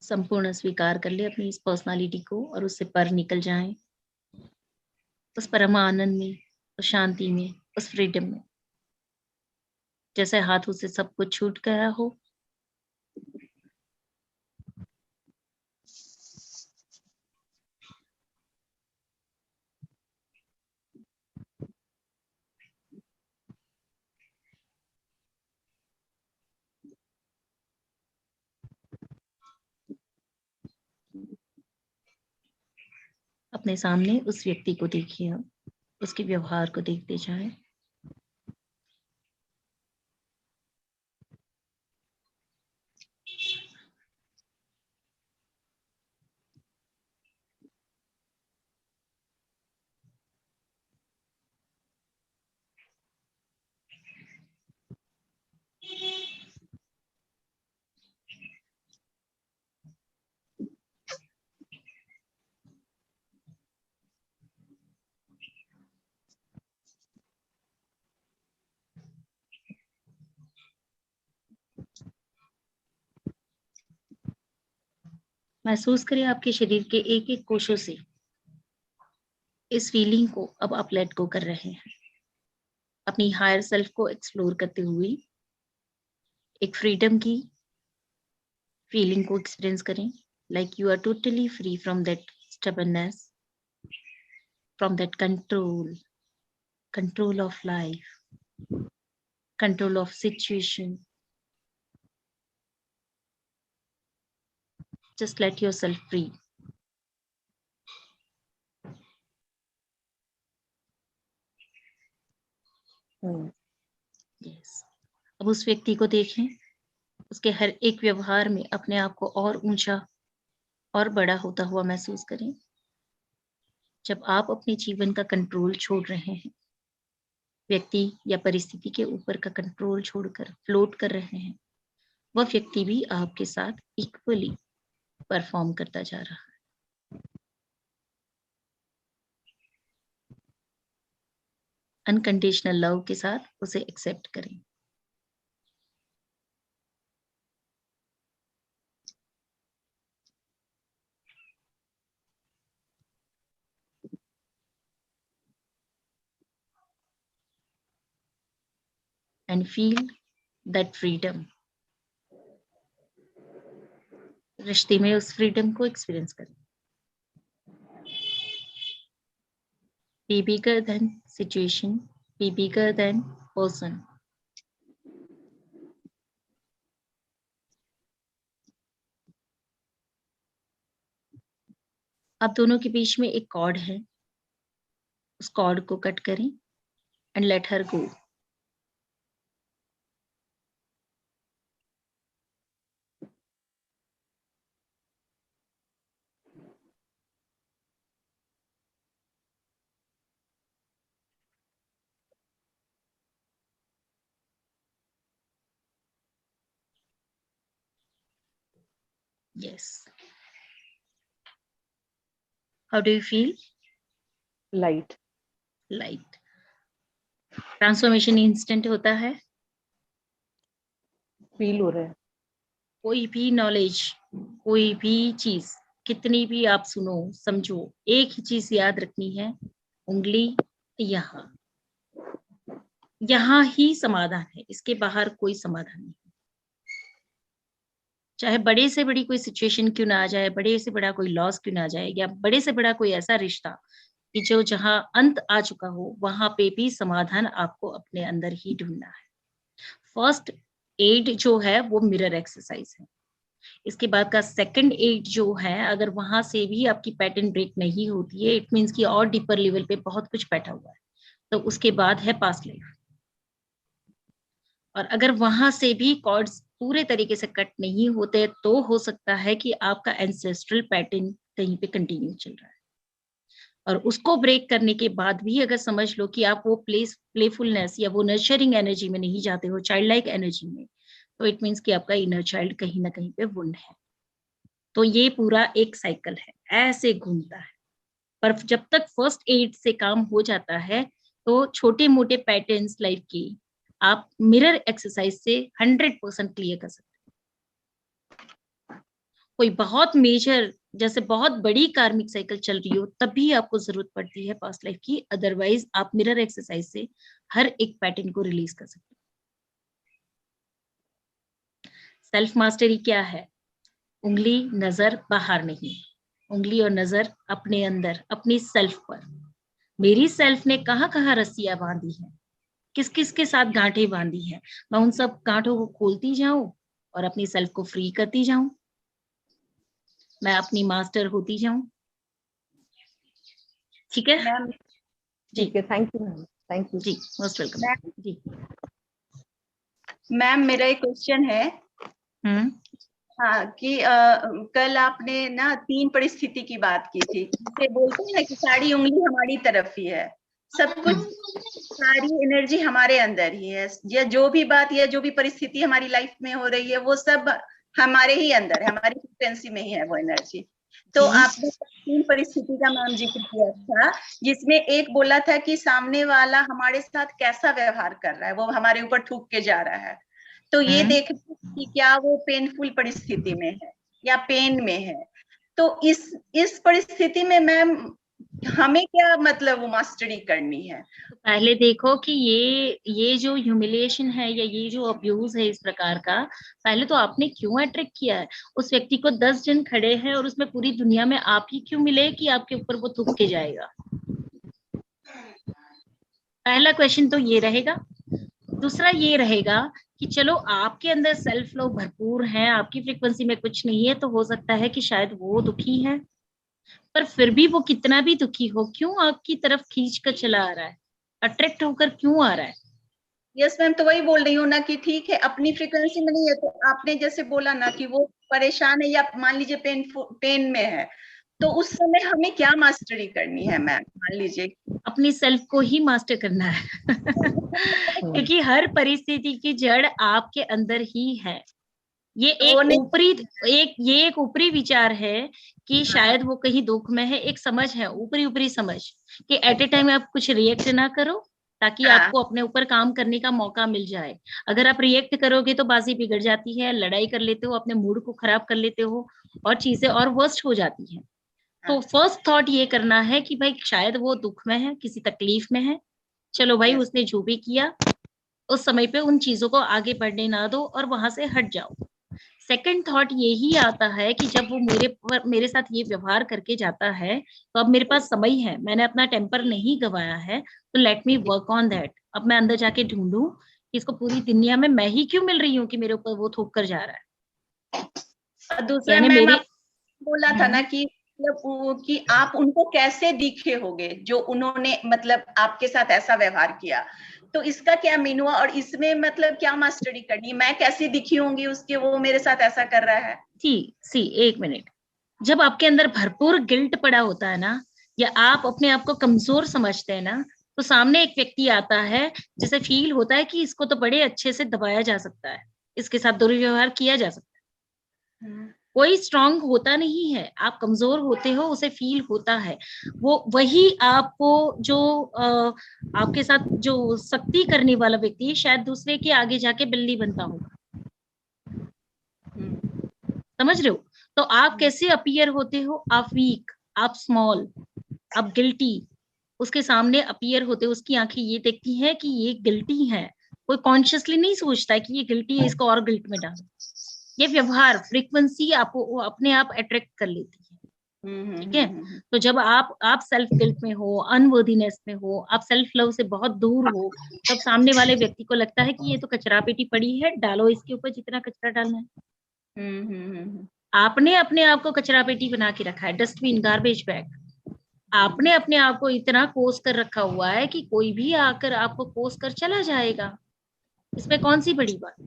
संपूर्ण स्वीकार कर ले अपनी इस पर्सनालिटी को और उससे पर निकल जाएं, उस परम आनंद में, उस शांति में, उस फ्रीडम में, जैसे हाथों से सब कुछ छूट गया हो। अपने सामने उस व्यक्ति को देखिए, अब उसके व्यवहार को देखते जाएं। महसूस करें आपके शरीर के एक एक कोशों से इस फीलिंग को अब आप लेट गो कर रहे हैं, अपनी हायर सेल्फ को एक्सप्लोर करते हुए एक फ्रीडम की फीलिंग को एक्सपीरियंस करें, like you are totally free from that stubbornness, from that control, control of life, control of situation. Just let yourself free. Yes. अब उस व्यक्ति को देखें, उसके हर एक व्यवहार में अपने आप को और ऊंचा और बड़ा होता हुआ महसूस करें। जब आप अपने जीवन का कंट्रोल छोड़ रहे हैं, व्यक्ति या परिस्थिति के ऊपर का कंट्रोल छोड़कर फ्लोट कर रहे हैं, वह व्यक्ति भी आपके साथ इक्वली परफॉर्म करता जा रहा है। अनकंडीशनल लव के साथ उसे एक्सेप्ट करें। and feel that freedom. रिश्ते में उस फ्रीडम को एक्सपीरियंस करें। Be bigger than situation, be bigger than person. अब दोनों के बीच में एक कॉर्ड है, उस कॉर्ड को कट करें and let her go. Yes. How do you feel? Light. Light. Transformation instant होता है। फील हो रहा है। कोई भी नॉलेज, कोई भी चीज, कितनी भी आप सुनो समझो, एक ही चीज याद रखनी है, उंगली यहाँ ही समाधान है, इसके बाहर कोई समाधान नहीं। चाहे बड़े से बड़ी कोई सिचुएशन क्यों ना आ जाए, बड़े से बड़ा कोई लॉस क्यों ना आ जाए, या बड़े से बड़ा कोई ऐसा रिश्ता कि जो जहां अंत आ चुका हो, वहां पे भी समाधान आपको अपने अंदर ही ढूंढना है। फर्स्ट एड जो है वो मिरर एक्सरसाइज है। इसके बाद का सेकंड एड जो है, अगर वहां से भी आपकी पैटर्न ब्रेक नहीं होती है, इट मीन्स कि और डीपर लेवल पे बहुत कुछ बैठा हुआ है, तो उसके बाद है पास्ट लाइफ। और अगर वहां से भी कॉर्ड्स पूरे तरीके से कट नहीं होते, तो हो सकता है कि आपका एंसेस्ट्रल पैटर्न कहीं पे कंटिन्यू चल रहा है। और उसको ब्रेक करने के बाद भी अगर समझ लो कि आप वो प्लेफुलनेस या वो नर्चरिंग एनर्जी में नहीं जाते हो, चाइल्ड लाइक एनर्जी में, तो इट मीन्स कि आपका इनर चाइल्ड कहीं ना कहीं पे वुंड है। तो ये पूरा एक साइकिल है, ऐसे घूमता है। पर जब तक फर्स्ट एड से काम हो जाता है, तो छोटे मोटे पैटर्न्स लाइफ की आप मिरर एक्सरसाइज से 100% क्लियर कर सकते हैं। कोई बहुत मेजर, जैसे बहुत बड़ी कार्मिक साइकिल चल रही हो, तब भी आपको जरूरत पड़ती है पास्ट लाइफ की, अदरवाइज आप मिरर एक्सरसाइज से हर एक पैटर्न को रिलीज कर सकते हैं। सेल्फ मास्टरी क्या है? उंगली नजर बाहर नहीं, उंगली और नजर अपने अंदर, अपनी सेल्फ पर। मेरी सेल्फ ने कहाँ कहाँ रस्सियां बांधी हैं, किस किस के साथ गांठें बांधी हैं, मैं उन सब गांठों को खोलती जाऊं और अपनी सेल्फ को फ्री करती जाऊं, मैं अपनी मास्टर होती जाऊं। ठीक है मैम? ठीक है, thank you ma'am, thank you जी, मोस्ट वेलकम जी। मैम मेरा एक क्वेश्चन है। हाँ कि कल आपने ना 3 परिस्थिति की बात की थी, जिसे बोलते हैं ना कि सारी उंगली हमारी तरफ ही है, सब कुछ, सारी एनर्जी हमारे अंदर ही है, या जो भी बात या जो भी परिस्थिति हमारी लाइफ में हो रही है, वो सब हमारे ही अंदर है, हमारी फ्रीक्वेंसी में ही है वो एनर्जी। तो आपने 3 परिस्थिति का मैम जिक्र किया था, जिसमें एक बोला था कि सामने वाला हमारे साथ कैसा व्यवहार कर रहा है, वो हमारे ऊपर थूक के जा रहा है, तो ये देखना कि क्या वो पेनफुल परिस्थिति में है या पेन में है। तो इस परिस्थिति में मैम हमें क्या मतलब वो मास्टरी करनी है? तो पहले देखो कि ये जो ह्यूमिलिएशन है या ये जो अब्यूज है इस प्रकार का, पहले तो आपने क्यों अट्रैक्ट किया है? उस व्यक्ति को 10 जन खड़े हैं और उसमें पूरी दुनिया में आप ही क्यों मिले कि आपके ऊपर वो थूक के जाएगा? पहला क्वेश्चन तो ये रहेगा। दूसरा ये रहेगा कि चलो आपके अंदर सेल्फ लव भरपूर है, आपकी फ्रीक्वेंसी में कुछ नहीं है, तो हो सकता है कि शायद वो दुखी है, पर फिर भी वो कितना भी दुखी हो, क्यों आपकी तरफ खींच कर चला आ रहा है, अट्रैक्ट होकर क्यों आ रहा है? यस मैम, तो वही बोल रही हूँ ना कि ठीक है अपनी फ्रीक्वेंसी में नहीं है, तो आपने जैसे बोला ना कि वो परेशान है या मान लीजिए पेन में है, तो उस समय हमें क्या मास्टरी करनी है मैम? मान लीजिए अपनी सेल्फ को ही मास्टर करना है क्योंकि हर परिस्थिति की जड़ आपके अंदर ही है। ये एक ऊपरी विचार है कि शायद वो कहीं दुख में है, एक समझ है, ऊपरी समझ कि एट ए टाइम आप कुछ रिएक्ट ना करो ताकि आपको अपने ऊपर काम करने का मौका मिल जाए। अगर आप रिएक्ट करोगे तो बाजी बिगड़ जाती है, लड़ाई कर लेते हो, अपने मूड को खराब कर लेते हो और चीजें और वर्स्ट हो जाती हैं। तो फर्स्ट थॉट ये करना है कि भाई शायद वो दुख में है, किसी तकलीफ में है, चलो भाई उसने जो भी किया उस समय पे उन चीजों को आगे बढ़ने ना दो और वहां से हट जाओ। सेकंड थॉट यही आता है कि जब वो मेरे साथ ये व्यवहार करके जाता है तो अब मेरे पास समय है, मैंने अपना टेम्पर नहीं गवाया है, तो let me work on that. अब मैं अंदर जाके ढूंढूं कि इसको पूरी दुनिया में मैं ही क्यों मिल रही हूँ कि मेरे ऊपर वो थोप कर जा रहा है। और दूसरा मैम आप बोला था ना कि मतलब कि आप उनको कैसे दिखे होगे जो उन्होंने मतलब आपके साथ ऐसा व्यवहार किया, तो इसका क्या मीन हुआ और इसमें मतलब क्या मास्टरी करनी, मैं कैसे दिखी होंगी उसके, वो मेरे साथ ऐसा कर रहा है? सी एक मिनट, जब आपके अंदर भरपूर गिल्ट पड़ा होता है ना, या आप अपने आप को कमजोर समझते हैं ना, तो सामने एक व्यक्ति आता है जिसे फील होता है कि इसको तो बड़े अच्छे से दबाया जा सकता है, इसके साथ दुर्व्यवहार किया जा सकता है। कोई स्ट्रांग होता नहीं है, आप कमजोर होते हो, उसे फील होता है। वो वही आपको जो आपके साथ जो सख्ती करने वाला व्यक्ति शायद दूसरे के आगे जाके बिल्ली बनता होगा। समझ रहे हो? तो आप कैसे अपीयर होते हो? आप वीक, आप स्मॉल, आप गिल्टी, उसके सामने अपीयर होते हो। उसकी आंखें ये देखती हैं कि ये गिल्टी है, कोई कॉन्शियसली नहीं सोचता है कि ये गिल्टी है, इसको और गिल्ट में डालो। ये व्यवहार फ्रीक्वेंसी आपको अपने आप अट्रैक्ट कर लेती है। ठीक है, तो जब आप सेल्फ गिल्ट में हो, अनवर्दीनेस में हो, आप सेल्फ लव से बहुत दूर हो, तब सामने वाले व्यक्ति को लगता है कि ये तो कचरा पेटी पड़ी है, डालो इसके ऊपर जितना कचरा डालना है। आपने अपने आप को कचरा पेटी बना के रखा है, डस्टबिन, गार्बेज बैग। आपने अपने आप को इतना कोस कर रखा हुआ है कि कोई भी आकर आपको कोस कर चला जाएगा, इसमें कौन सी बड़ी बात।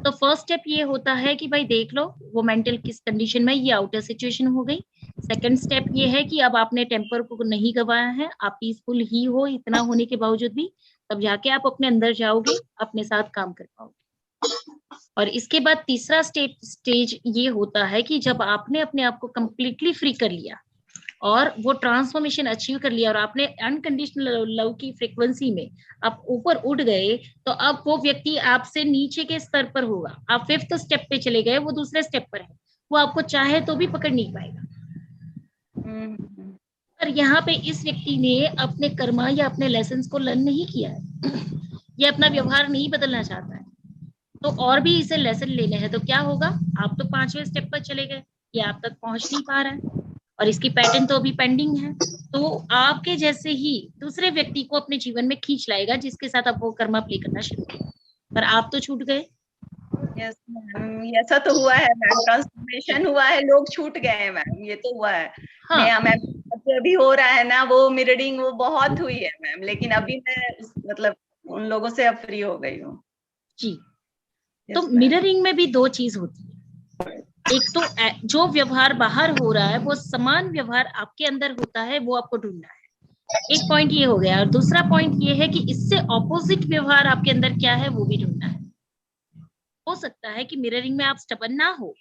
तो फर्स्ट स्टेप ये होता है कि भाई देख लो वो मेंटल किस कंडीशन में, ये आउटर सिचुएशन हो गई। सेकंड स्टेप ये है कि अब आपने टेम्पर को नहीं गवाया है, आप पीसफुल ही हो इतना होने के बावजूद भी, तब जाके आप अपने अंदर जाओगे, अपने साथ काम कर पाओगे। और इसके बाद तीसरा स्टेज ये होता है कि जब आपने अपने आप को कंप्लीटली फ्री कर लिया और वो ट्रांसफॉर्मेशन अचीव कर लिया और आपने अनकंडीशनल लव की फ्रीक्वेंसी में आप ऊपर उठ गए, तो अब वो व्यक्ति आपसे नीचे के स्तर पर होगा। आप फिफ्थ स्टेप पे चले गए, वो दूसरे स्टेप पर है, वो आपको चाहे तो भी पकड़ नहीं पाएगा। पर यहाँ पे इस व्यक्ति ने अपने कर्मा या अपने लेसन्स को लर्न नहीं किया है, ये अपना व्यवहार नहीं बदलना चाहता है, तो और भी इसे लेसन लेने हैं। तो क्या होगा, आप तो 5वें स्टेप पर चले गए, ये आप तक पहुंच नहीं पा रहा है और इसकी पैटर्न तो अभी पेंडिंग है, तो आपके जैसे ही दूसरे व्यक्ति को अपने जीवन में खींच लाएगा जिसके साथ आप वो कर्मा प्ले करना शुरू किया, पर आप तो छूट गए। यस मैम, ऐसा तो हुआ है मैम, ट्रांसफॉर्मेशन हुआ है, लोग छूट गए हैं मैम, ये तो हुआ है। हाँ मैम, अभी हो रहा है ना वो मिररिंग, वो बहुत हुई है मैम, लेकिन अभी मैं मतलब उन लोगों से अब फ्री हो गई हूँ जी। तो मिररिंग में भी दो चीज होती है, एक तो जो व्यवहार बाहर हो रहा है वो समान व्यवहार आपके अंदर होता है, वो आपको ढूंढना है। एक पॉइंट ये हो गया, और दूसरा पॉइंट ये है कि इससे ऑपोजिट व्यवहार आपके अंदर क्या है वो भी ढूंढना है। हो सकता है कि मिररिंग में आप स्टबन ना हो,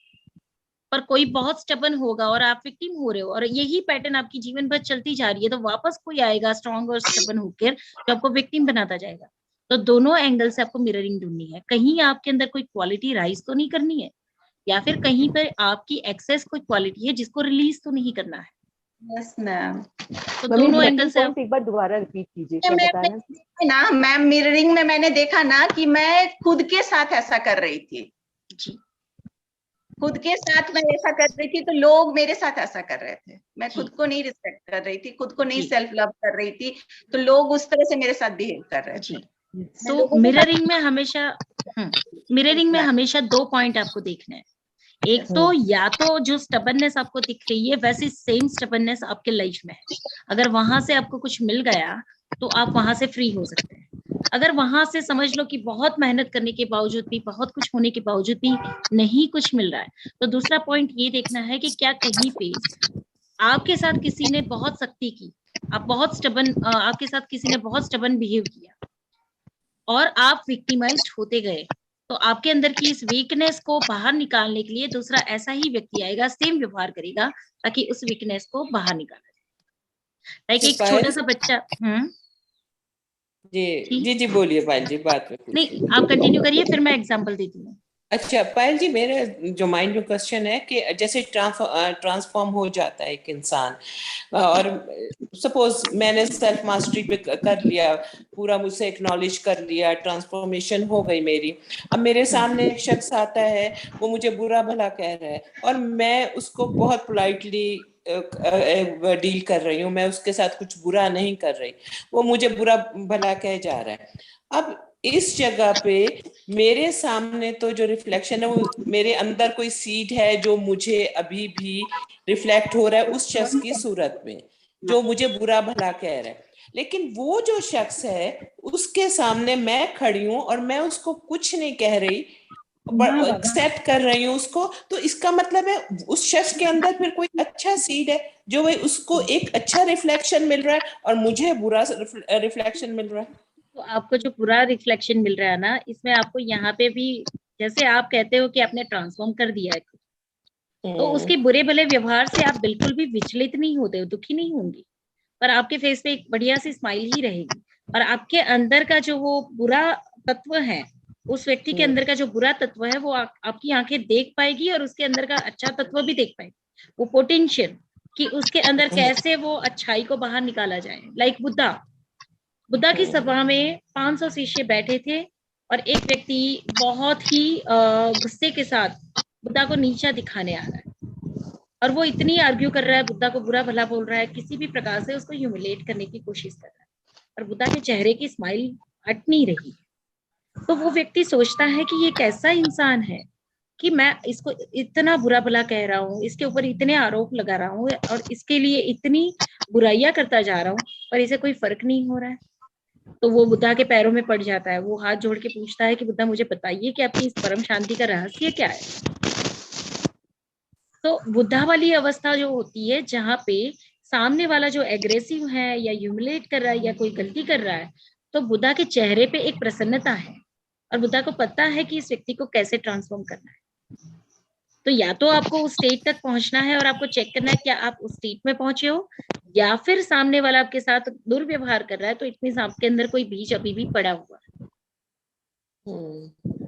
पर कोई बहुत स्टबन होगा और आप विक्टिम हो रहे हो, और यही पैटर्न आपकी जीवन भर चलती जा रही है, तो वापस कोई आएगा स्ट्रॉन्ग और स्टबन होकर जो आपको विक्टिम बनाता जाएगा। तो दोनों एंगल से आपको मिररिंग ढूंढनी है। कहीं आपके अंदर कोई क्वालिटी राइज तो नहीं करनी है, या फिर कहीं पर आपकी एक्सेस कोई क्वालिटी है जिसको रिलीज तो नहीं करना है। Yes ma'am. तो दोनों एंगल से एक बार दोबारा रिपीट कीजिए, क्या बताया ना मैम? मिररिंग में मैंने देखा ना कि मैं खुद के साथ ऐसा कर रही थी। जी, खुद के साथ मैं ऐसा कर रही थी तो लोग मेरे साथ ऐसा कर रहे थे, मैं खुद को नहीं रिस्पेक्ट कर रही थी, खुद को नहीं सेल्फ लव कर रही थी, तो लोग उस तरह से मेरे साथ बिहेव कर रहे थे। तो मिररिंग में हमेशा 2 पॉइंट आपको देखना है। एक तो या तो जो स्टबर्ननेस आपको दिख रही है वैसी सेम स्टबर्ननेस आपके लाइफ में है, अगर वहां से आपको कुछ मिल गया तो आप वहां से फ्री हो सकते हैं। अगर वहां से समझ लो कि बहुत मेहनत करने के बावजूद भी, बहुत कुछ होने के बावजूद भी नहीं कुछ मिल रहा है, तो दूसरा पॉइंट ये देखना है कि क्या कहीं पे आपके साथ किसी ने बहुत सख्ती की, आपके साथ किसी ने बहुत स्टबर्न बिहेव किया और आप विक्टिमाइज्ड होते गए, तो आपके अंदर की इस वीकनेस को बाहर निकालने के लिए दूसरा ऐसा ही व्यक्ति आएगा, सेम व्यवहार करेगा, ताकि उस वीकनेस को बाहर निकाला जाए। लाइक एक छोटा सा बच्चा। जी बोलिए पायल जी, बात में नहीं, आप कंटिन्यू करिए, फिर मैं एग्जांपल देती हूँ। अच्छा पायल जी, मेरे जो माइंड में क्वेश्चन है कि जैसे ट्रांसफॉर्म हो जाता है एक इंसान, और सपोज मैंने सेल्फ मास्टरी पे कर लिया, पूरा मुझसे एक्नॉलेज कर लिया, ट्रांसफॉर्मेशन हो गई मेरी, अब मेरे सामने एक शख्स आता है, वो मुझे बुरा भला कह रहा है और मैं उसको बहुत पोलाइटली डील कर रही हूँ, मैं उसके साथ कुछ बुरा नहीं कर रही, वो मुझे बुरा भला कह जा रहा है। अब इस जगह पे मेरे सामने तो जो रिफ्लेक्शन है वो मेरे अंदर कोई सीड है जो मुझे अभी भी रिफ्लेक्ट हो रहा है उस शख्स की सूरत में जो मुझे बुरा भला कह रहा है, लेकिन वो जो शख्स है उसके सामने मैं खड़ी हूं और मैं उसको कुछ नहीं कह रही, एक्सेप्ट कर रही हूँ उसको, तो इसका मतलब है उस शख्स के अंदर फिर कोई अच्छा सीड है जो वही उसको एक अच्छा रिफ्लेक्शन मिल रहा है और मुझे बुरा रिफ्लेक्शन मिल रहा है। तो आपको जो बुरा रिफ्लेक्शन मिल रहा है ना, इसमें आपको यहाँ पे भी, जैसे आप कहते हो कि आपने ट्रांसफॉर्म कर दिया है, तो उसके बुरे भले व्यवहार से आप बिल्कुल भी विचलित नहीं होते हो, दुखी नहीं होंगे, पर आपके फेस पे एक बढ़िया सी स्माइल ही रहेगी, और आपके अंदर का जो वो बुरा तत्व है, उस व्यक्ति के अंदर का जो बुरा तत्व है वो आपकी आंखें देख पाएगी और उसके अंदर का अच्छा तत्व भी देख पाएगी, वो पोटेंशियल कि उसके अंदर कैसे वो अच्छाई को बाहर निकाला जाए। लाइक बुद्धा की सभा में 500 शिष्य बैठे थे और एक व्यक्ति बहुत ही गुस्से के साथ बुद्धा को नीचा दिखाने आ रहा है और वो इतनी आर्ग्यू कर रहा है, बुद्धा को बुरा भला बोल रहा है, किसी भी प्रकार से उसको ह्यूमिलेट करने की कोशिश कर रहा है, और बुद्धा के चेहरे की स्माइल हट नहीं रही। तो वो व्यक्ति सोचता है कि ये कैसा इंसान है कि मैं इसको इतना बुरा भला कह रहा हूँ, इसके ऊपर इतने आरोप लगा रहा हूँ और इसके लिए इतनी बुराइयां करता जा रहा हूँ, पर इसे कोई फर्क नहीं हो रहा है। तो वो बुद्धा के पैरों में पड़ जाता है, वो हाथ जोड़ के पूछता है कि बुद्धा मुझे बताइए कि आपकी इस परम शांति का रहस्य क्या है। तो बुद्धा वाली अवस्था जो होती है जहाँ पे सामने वाला जो एग्रेसिव है या ह्यूमिलेट कर रहा है या कोई गलती कर रहा है, तो बुद्धा के चेहरे पे एक प्रसन्नता है और बुद्धा को पता है कि इस व्यक्ति को कैसे ट्रांसफॉर्म करना है। तो या तो आपको उस स्टेट तक पहुंचना है और आपको चेक करना है क्या आप उस स्टेट में पहुंचे हो, या फिर सामने वाला आपके साथ दुर्व्यवहार कर रहा है, तो इट मींस आपके अंदर कोई बीज अभी भी पड़ा हुआ है।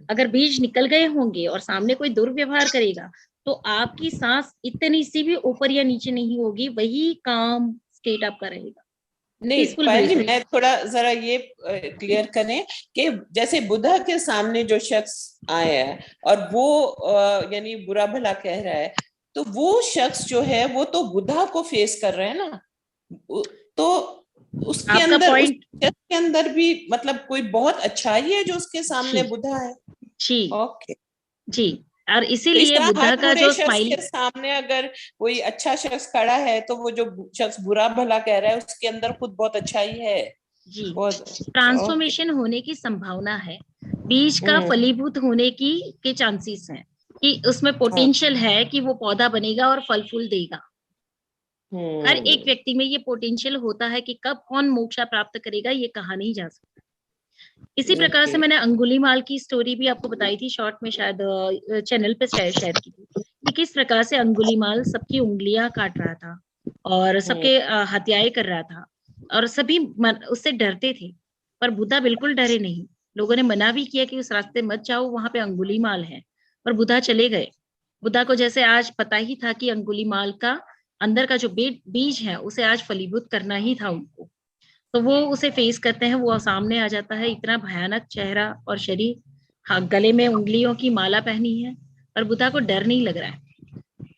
अगर बीज निकल गए होंगे और सामने कोई दुर्व्यवहार करेगा तो आपकी सांस इतनी सी भी ऊपर या नीचे नहीं होगी, वही काम स्टेट आपका रहेगा। नहीं पायल जी, मैं थोड़ा जरा ये क्लियर करें कि जैसे बुद्धा के सामने जो शख्स आया है और वो यानी बुरा भला कह रहा है, तो वो शख्स जो है वो तो बुद्धा को फेस कर रहे हैं ना, तो उसके अंदर उस शख्स के अंदर भी मतलब कोई बहुत अच्छाई है जो उसके सामने बुद्धा है। जी ओके जी, और इसीलिए बुद्धा का जो स्माइल के सामने अगर कोई अच्छा शख्स खड़ा है तो वो जो शख्स बुरा भला कह रहा है उसके अंदर खुद बहुत अच्छाई है जी, ट्रांसफॉर्मेशन होने की संभावना है, बीज का फलीभूत होने की के चांसेस हैं कि उसमें पोटेंशियल है कि वो पौधा बनेगा और फल फूल देगा। हर एक व्यक्ति में ये पोटेंशियल होता है कि कब कौन मोक्ष प्राप्त करेगा ये कहा नहीं जा सकता। इसी प्रकार से मैंने अंगुलीमाल की स्टोरी भी आपको बताई थी शॉर्ट में, शायद चैनल पे शेयर की थी कि किस प्रकार से अंगुलीमाल सबकी उंगलियां काट रहा था और सबके हत्याएं कर रहा था और सभी उससे डरते थे, पर बुद्धा बिल्कुल डरे नहीं। लोगों ने मना भी किया कि उस रास्ते मत जाओ, वहां पे अंगुलीमाल है, पर बुद्धा चले गए। बुद्धा को जैसे आज पता ही था कि अंगुलीमाल का अंदर का जो बीज है उसे आज फलीभूत करना ही था उनको, तो वो उसे फेस करते हैं, वो सामने आ जाता है, इतना भयानक चेहरा और शरीर, हाँ गले में उंगलियों की माला पहनी है और बुद्धा को डर नहीं लग रहा है।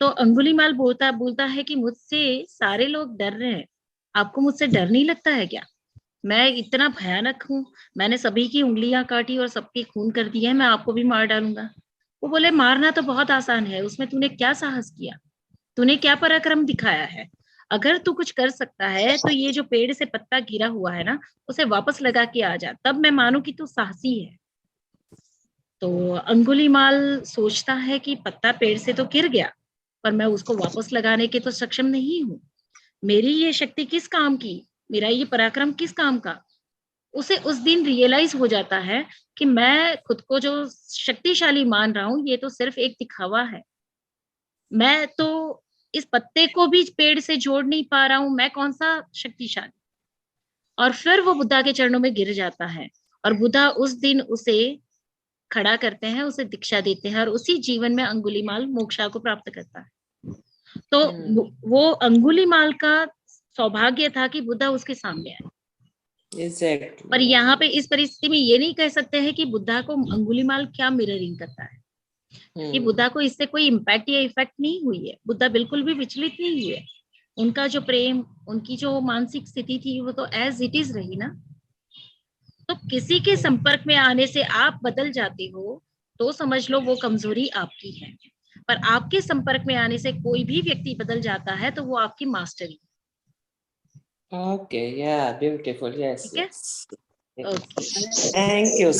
तो अंगुलीमाल बोलता है कि मुझसे सारे लोग डर रहे हैं, आपको मुझसे डर नहीं लगता है क्या? मैं इतना भयानक हूँ, मैंने सभी की उंगलियां काटी और सबके खून कर दिए, मैं आपको भी मार डालूंगा। वो बोले मारना तो बहुत आसान है, उसमें तूने क्या साहस किया, तूने क्या पराक्रम दिखाया है? अगर तू कुछ कर सकता है तो ये जो पेड़ से पत्ता गिरा हुआ है ना, उसे वापस लगा के आ जा, तब मैं मानू कि तू साहसी है। तो अंगुलीमाल सोचता है कि पत्ता पेड़ से तो गिर गया, पर मैं उसको वापस लगाने के तो सक्षम नहीं हूँ। मेरी ये शक्ति किस काम की, मेरा ये पराक्रम किस काम का? उसे उस दिन रियलाइज हो जाता है कि मैं खुद को जो शक्तिशाली मान रहा हूँ, ये तो सिर्फ एक दिखावा है। मैं तो इस पत्ते को भी पेड़ से जोड़ नहीं पा रहा हूँ, मैं कौन सा शक्तिशाली? और फिर वो बुद्धा के चरणों में गिर जाता है, और बुद्धा उस दिन उसे खड़ा करते हैं, उसे दीक्षा देते हैं, और उसी जीवन में अंगुलीमाल मोक्षा को प्राप्त करता है। तो वो अंगुलीमाल का सौभाग्य था कि बुद्धा उसके सामने आए। Exactly. पर यहाँ पे इस परिस्थिति में ये नहीं कह सकते हैं कि बुद्धा को अंगुलीमाल क्या मिररिंग करता है, कि बुद्धा को इससे कोई इम्पैक्ट या इफेक्ट नहीं हुई है। बुद्धा बिल्कुल भी विचलित नहीं हुए, उनका जो प्रेम, उनकी जो मानसिक स्थिति थी, वो तो एज इट इज रही ना। तो किसी के संपर्क में आने से आप बदल जाते हो तो समझ लो वो कमजोरी आपकी है, पर आपके संपर्क में आने से कोई भी व्यक्ति बदल जाता है तो वो आपकी mastery. Okay, yeah, beautiful. Yes, ठीक है, yes. ओके। Thank you.